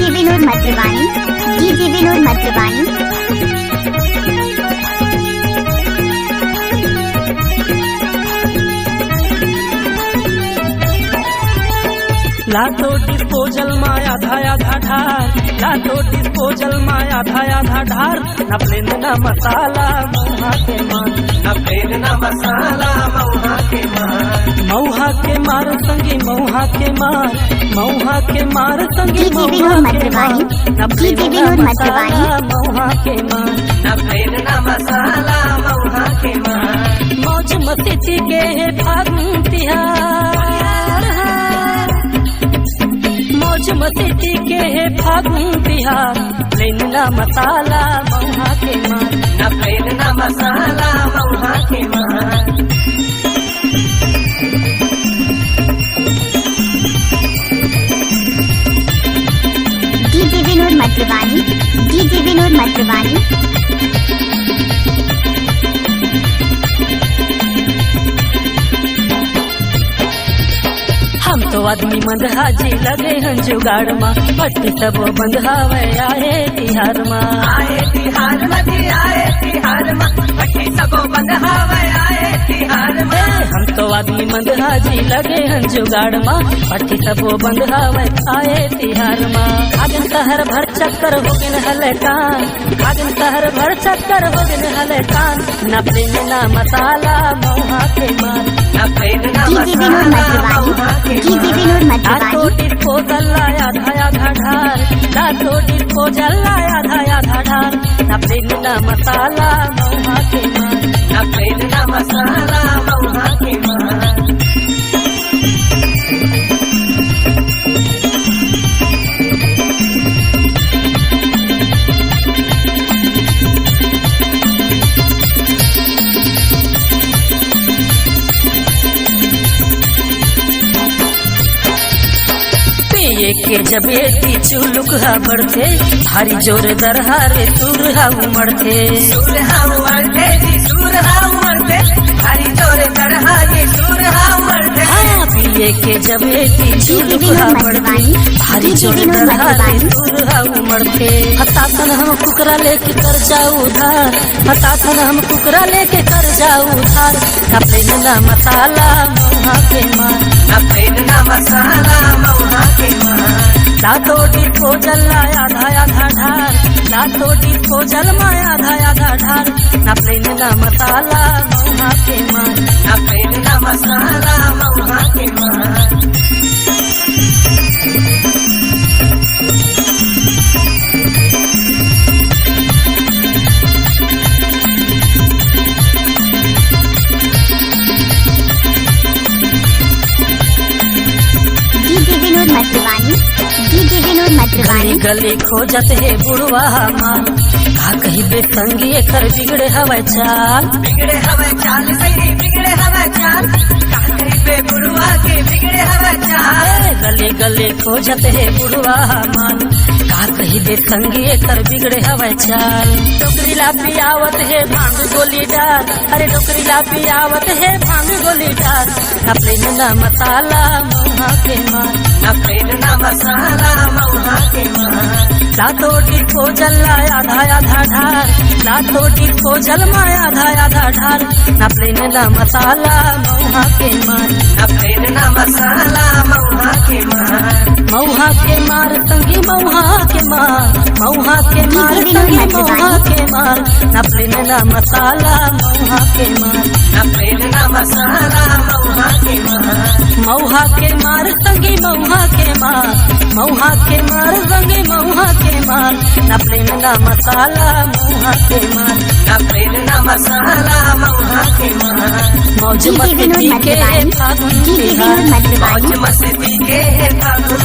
DJ Vinod मत्रवानी, DJ Vinod मत्रवानी। लातो डिस्पोजल माया धाया धाधार, लातो डिस्पोजल माया धाया धाधार। न प्लेन न मसाला मऊहा के मार, न प्लेन न मसाला मऊहा के मार। मऊहा के मार संगी मऊहा के मार, मऊहा के मार संगी मऊहा के मार। न प्लेन न मसाला मऊहा के मार, न प्लेन न मसाला मऊहा के मार। मौज मस्ती के है फागुन तिहार, मौज मस्ती के है फागुन तिहार। प्लेन ना मसाला मऊहा के मार, न प्लेन ना मसाला मऊहा के मार। डीजे विनोद मत्रवानी, डीजे विनोद मत्रवानी। हम तो आदमी मंदहाजी लगे हैं जुगाड़ माँ, पट्टी सब बंधावे आए तिहार माँ, आए तिहार मती आए तिहार माँ, पट्टी सब बंधावे आए तिहार माँ। हम तो आदमी मंदहाजी लगे हैं जुगाड़ माँ, पट्टी सब बंधावे आए तिहार माँ। आगन शहर भर चक्कर हो गन हलकान, आगन शहर भर चक्कर हो गन हलकान। न प्लेन ना मसाला मऊहा के मार, न प्लेन ना मसाला मऊहा के डीजे विनोद मत्रवानी। लातो डिस्पोजल लाया धाया धाधार, लातो डिस्पोजल लाया धाया धाधार। न प्लेन ना मसाला मऊहा के मार, न प्लेन ना मसाला मऊहा के मार। के जबेती चुलुकहा बढ़ते, भारी जोर दरहारे सुरहा उमड़ते, सुरहा उमड़ते जी सुरहा उमड़ते, भारी जोर दरहारे सुरहा उमड़ते। हाँ पिए के जबेती चुलुकहा बढ़ते, भारी जोर दरहारे सुरहा उमड़ते। हताथन हम कुकरा लेके कर जाऊ उधार, हताथन हम कुकरा लेके कर जाऊ उधार। न प्लेन ना मसाला मऊहा के मार, न प्लेन ना मसाला मऊहा के मार। लातो डिस्पोजल लाया धाया धाधार, लातो डिस्पोजल माया धाया धाधार। न प्लेन ना मसाला मऊहा के मार, न प्लेन ना मसाला मऊहा के मार। डीजे विनोद मत्रवानी, डीजे विनोद मत्रवानी। गली खोजत है बुढ़वा माल, का कही बेसंगी एकर बिगड़े हवे चाल, बिगड़े हवे चाल सही बिगड़े हवे चाल। का कही बे बुढ़वा के बिगड़े हवे चाल, गले गले खोजत है बुढ़वा माल, का कही बेसंगी एकर बिगड़े हवे चाल। डोकरी ला पियावत है भांग गोली डाल, अरे डोकरी ला पियावत है भांग गोली डाल। न प्लेन ना मसाला मऊहा के मार, न प्लेन ना मसाला मऊहा के मार। लातो डिस्पोजल लाया धाया धाधार, लातो डिस्पोजल माया धाया धाधार। न प्लेन ना मसाला मऊहा के मार, न प्लेन ना मसाला मऊहा के मार। मऊहा के मार संगी मऊहा के मार, मऊहा के मार संगी मऊहा के मार। न प्लेन ना मसाला मऊहा के मार, न प्लेन ना मसाला मऊहा के मार। मऊहा के मार संगी मऊहा के मार, मऊहा के मार संगी मऊहा के मार। न प्लेन ना मसाला मऊहा के मार, न प्लेन ना मसाला मऊहा के मार। मौज मस्ती के फागुन तिहार, मौज मस्ती के फागुन